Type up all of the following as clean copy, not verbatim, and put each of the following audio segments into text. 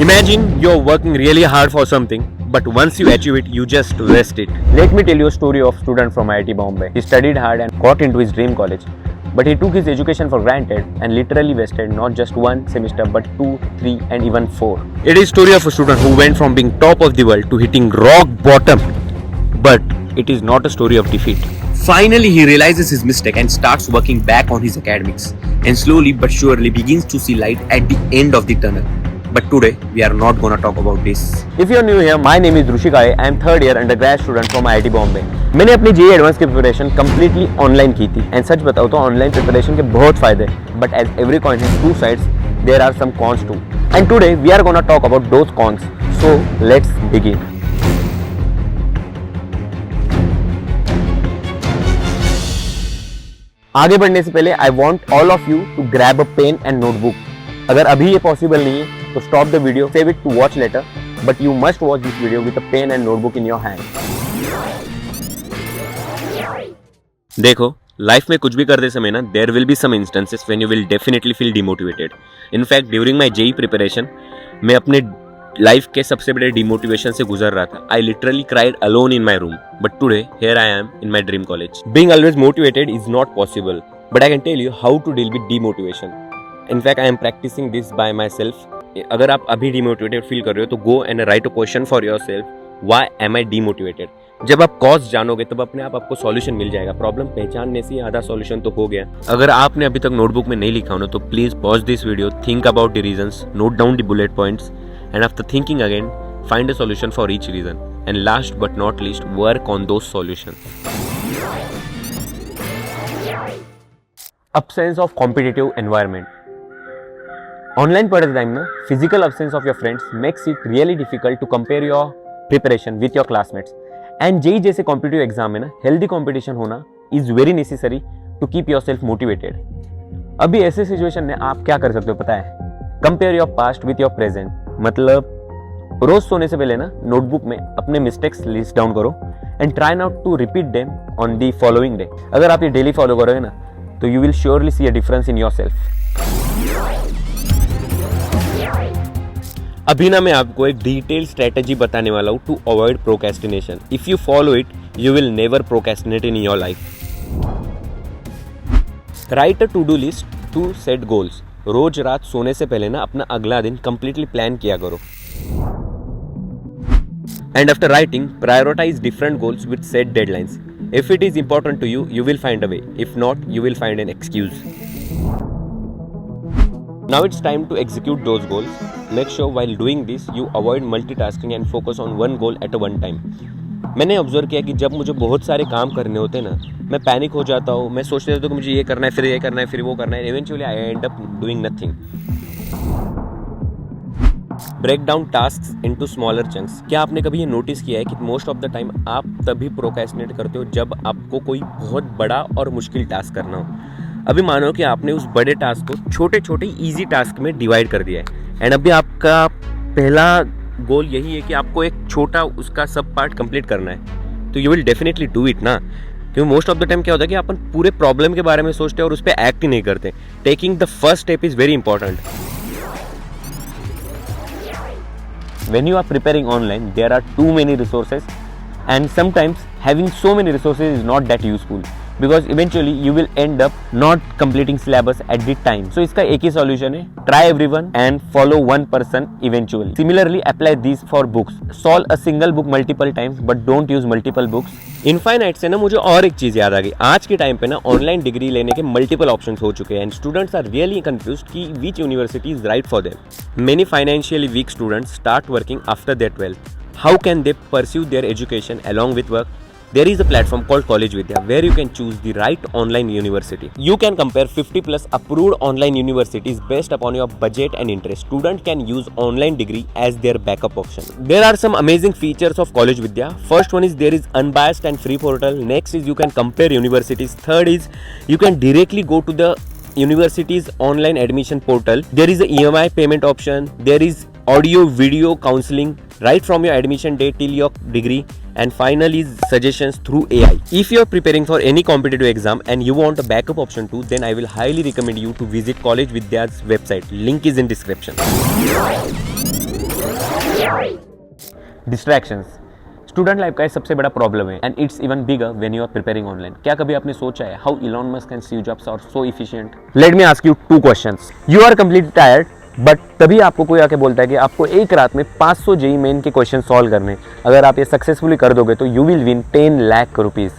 Imagine you're working really hard for something, but once you achieve it, you just rest it. Let me tell you a story of a student from IIT Bombay. He studied hard and got into his dream college. But he took his education for granted and literally wasted not just one semester but 2, 3 and even 4. It is a story of a student who went from being top of the world to hitting rock bottom. But it is not a story of defeat. Finally, he realizes his mistake and starts working back on his academics. And slowly but surely begins to see light at the end of the tunnel. But today, we are not gonna talk about this. If you are new here, my name is Rushikay. I am third year undergrad student from IIT Bombay. मैंने अपनी JEE advance की preparation completely online की थी and such बताऊँ तो online preparation के बहुत फायदे but as every coin has two sides there are some cons too and today we are gonna talk about those cons so let's begin. आगे बढ़ने से पहले I want all of you to grab a pen and notebook. अगर अभी ये possible नहीं है तो stop the video, save it to watch later, but you must watch this video with a pen and notebook in your hand. देखो, life में कुछ भी करते समय ना there will be some instances when you will definitely feel demotivated. In fact during my JEE preparation मैं अपने life के सबसे बड़े डिमोटिवेशन से गुजर रहा था. I literally cried alone in my room. But today here I am in my dream college. Being always motivated is not possible, but I can tell you how to deal with demotivation. In fact I am practising this by myself. अगर आप अभी demotivated feel कर रहे हो तो go and write a question for yourself, why am I demotivated. जब आप cause जानोगे तब अपने आप आपको सॉल्यूशन मिल जाएगा. प्रॉब्लम पहचानने से आधा सॉल्यूशन तो हो गया. अगर आपने अभी तक नोटबुक में नहीं लिखा हो ना तो please pause this video, think about the reasons, note down the bullet points and after thinking again find a solution for each reason, and last but not least work on those solutions. Absence of competitive environment. Online पढ़ते time ना physical absence of your friends makes it really difficult to compare your preparation with your classmates. And JEE जैसे competitive exam में ना healthy competition होना is very necessary to keep yourself motivated. अभी ऐसे situation में आप क्या कर सकते हो पता है? Compare your past with your present. मतलब रोज सोने से पहले ना नोटबुक में अपने मिस्टेक्स लिस्ट डाउन करो and try not to repeat them on the following day. अगर आप ये डेली फॉलो करोगे ना तो you will surely see a difference in yourself. अभी ना मैं आपको एक डिटेल स्ट्रेटेजी बताने वाला हूँ to avoid procrastination. If you follow it you will never procrastinate in your life. Write a to do list to set goals. रोज रात सोने से पहले ना अपना अगला दिन कंप्लीटली प्लान किया करो. And after writing, prioritize different goals with set deadlines. If it is important to you, you will find a way. If not, you will find an excuse. Now it's time to execute those goals. Make sure while doing this, you avoid multitasking and focus on one goal at a one time. मैंने observe किया कि जब मुझे बहुत सारे काम करने होते हैं ना, मैं पैनिक हो जाता हूँ. मैं सोचते रहता हूँ कि मुझे ये करना है, फिर ये करना है, फिर वो करना है. Eventually, I end up doing nothing. Break down task into smaller chunks. क्या आपने कभी ये नोटिस किया है कि मोस्ट ऑफ द टाइम आप तभी प्रोक्रेस्टिनेट करते हो जब आपको कोई बहुत बड़ा और मुश्किल टास्क करना हो. अभी मानो कि आपने उस बड़े टास्क को छोटे छोटे इजी टास्क में डिवाइड कर दिया है एंड अभी आपका पहला गोल यही है कि आपको एक छोटा उसका सब पार्ट कंप्लीट करना है. तो you will definitely do it ना, क्योंकि मोस्ट ऑफ द टाइम क्या होता है कि अपन पूरे प्रॉब्लम के बारे में सोचते हैं और उस पर एक्ट ही नहीं करते. Taking the first step is very important. When you are preparing online, there are too many resources and sometimes having so many resources is not that useful because eventually you will end up not completing syllabus at the time. So इसका एक ही solution है, try everyone and follow one person eventually. Similarly, apply these for books. Solve a single book multiple times but don't use multiple books. Infinite से ना मुझे और एक चीज़ याद आ गई. आज के टाइम पे ना ऑनलाइन डिग्री लेने के मल्टीपल ऑप्शंस हो चुके हैं and students are really confused कि which university is right for them. Many financially weak students start working after their 12th. How can they pursue their education along with work? There is a platform called College Vidya where you can choose the right online university. You can compare 50 plus approved online universities based upon your budget and interest. Student can use online degree as their backup option. There are some amazing features of College Vidya. First one is there is unbiased and free portal. Next is you can compare universities. Third is you can directly go to the university's online admission portal. There is a EMI payment option. There is audio video counseling right from your admission date till your degree. And finally suggestions through AI. If you are preparing for any competitive exam and you want a backup option too, then I will highly recommend you to visit College Vidya's website. Link is in description. Distractions student life का सबसे बड़ा problem है and it's even bigger when you are preparing online. क्या कभी आपने सोचा है how Elon Musk and Steve Jobs are so efficient? Let me ask you two questions. You are completely tired but तभी आपको कोई आके बोलता है कि आपको एक रात में 500 जेई मेन के क्वेश्चन सॉल्व करने, अगर आप ये सक्सेसफुली कर दोगे तो you will win 10 lakh rupees.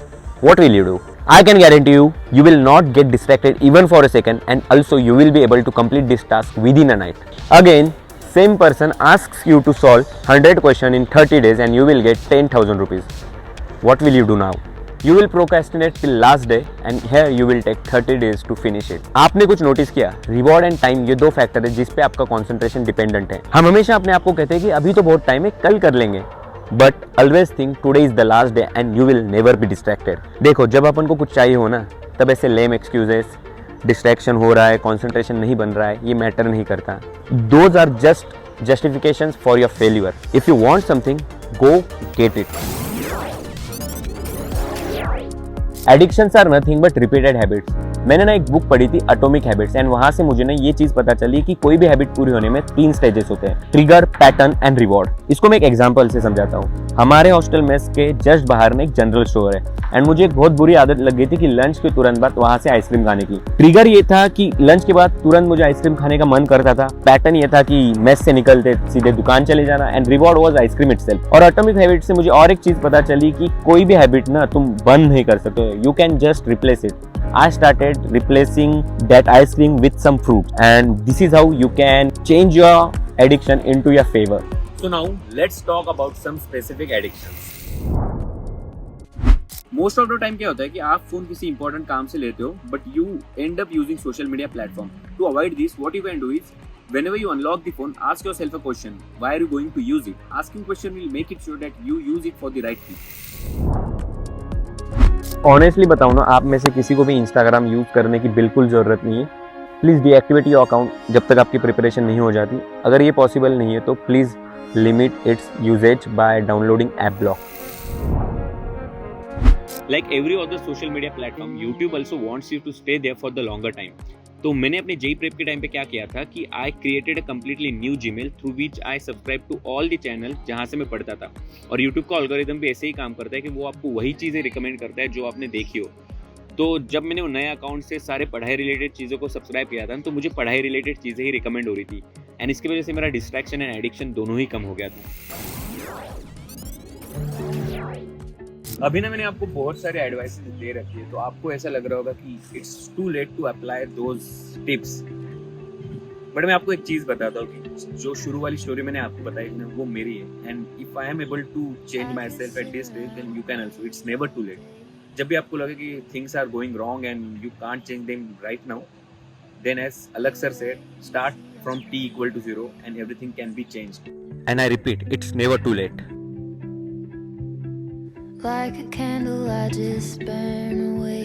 What will you do? I can guarantee you, you will not get distracted even for a second, and also you will be able to complete this task within a night. Again, same person asks you to solve 100 questions in 30 days and you will get 10,000 rupees. What will you do now? You will procrastinate till last day and here you will take 30 days to finish it. आपने कुछ notice किया? Reward and time ये दो factor है जिस पे आपका concentration dependent है। हम हमेशा अपने आप को कहते हैं कि अभी तो बहुत टाइम है, कल कर लेंगे, but always think today is the last day and you will never be distracted. देखो, जब अपन को कुछ चाहिए हो ना, तब ऐसे लेम एक्सक्यूजेस, डिस्ट्रैक्शन हो रहा है, कॉन्सेंट्रेशन नहीं बन रहा है, ये मैटर नहीं करता। Those are just justifications for your failure. If you want something, go get it. Addictions are nothing but repeated habits. मैंने ना एक बुक पढ़ी थी एटॉमिक हैबिट्स एंड वहां से मुझे ना ये चीज पता चली कि कोई भी हैबिट पूरी होने में 3 स्टेजेस होते हैं, ट्रिगर, पैटर्न एंड रिवॉर्ड। इसको मैं एक एग्जांपल से समझाता हूँ। हमारे हॉस्टल मेस के जस्ट बाहर में एक जनरल स्टोर है एंड मुझे एक बहुत बुरी आदत लग गई थी कि लंच के तुरंत बाद वहां से आइसक्रीम खाने की। ट्रिगर ये था कि लंच के बाद तुरंत मुझे आइसक्रीम खाने का मन करता था। पैटर्न ये था कि मेस से निकलते सीधे दुकान चले जाना and reward was ice cream itself. और एटॉमिक हैबिट से मुझे और एक चीज पता चली कि कोई भी हैबिट ना तुम बंद नहीं कर सकते, you can just replace it. I started replacing that ice cream with some fruit, and this is how you can change your addiction into your favor. So now let's talk about some specific addictions. Most of the time क्या होता है कि आप phone किसी important काम से लेते हो but you end up using social media platform. To avoid this, what you can do is whenever you unlock the phone, ask yourself a question: why are you going to use it? Asking question will make it sure that you use it for the right thing. Honestly बताऊँ ना, आप में से किसी को भी Instagram use करने की बिल्कुल जरूरत नहीं है। प्लीज डीएक्टिवेट योर अकाउंट जब तक आपकी प्रिपरेशन नहीं हो जाती। अगर ये पॉसिबल नहीं है तो please limit its usages by downloading app block. Like every other social media platform, YouTube also wants you to stay there for the longer time. तो मैंने अपने जेई प्रेप के टाइम पे क्या किया था कि I created a completely new Gmail through which I subscribe to all the channel जहाँ से मैं पढ़ता था। और यूट्यूब का एल्गोरिदम भी ऐसे ही काम करता है कि वो आपको वही चीज़ें रिकमेंड करता है जो आपने देखी हो। तो जब मैंने वो नए अकाउंट से सारे पढ़ाई रिलेटेड चीज़ों को सब्सक्राइब किया था तो मुझे पढ़ाई रिलेटेड चीज़ें ही रिकमेंड हो रही थी एंड इसकी वजह से मेरा डिस्ट्रैक्शन एंड एडिक्शन दोनों ही कम हो गया था। अभी ना मैंने आपको बहुत सारे एडवाइस दे रखी है तो आपको ऐसा लग रहा होगा कि it's too late to apply those tips, but मैं आपको एक चीज़ बताता हूँ कि जो शुरू वाली स्टोरी मैंने आपको बताई ना वो मेरी है and if I am able to change myself at this stage then you can also. It's never too late. जब भी आपको लगे कि things are going wrong and you can't change them right now, then as Alakh sir said, start from t equal to 0 and everything can be changed. And I repeat, it's never too late. Like a candle, I just burn away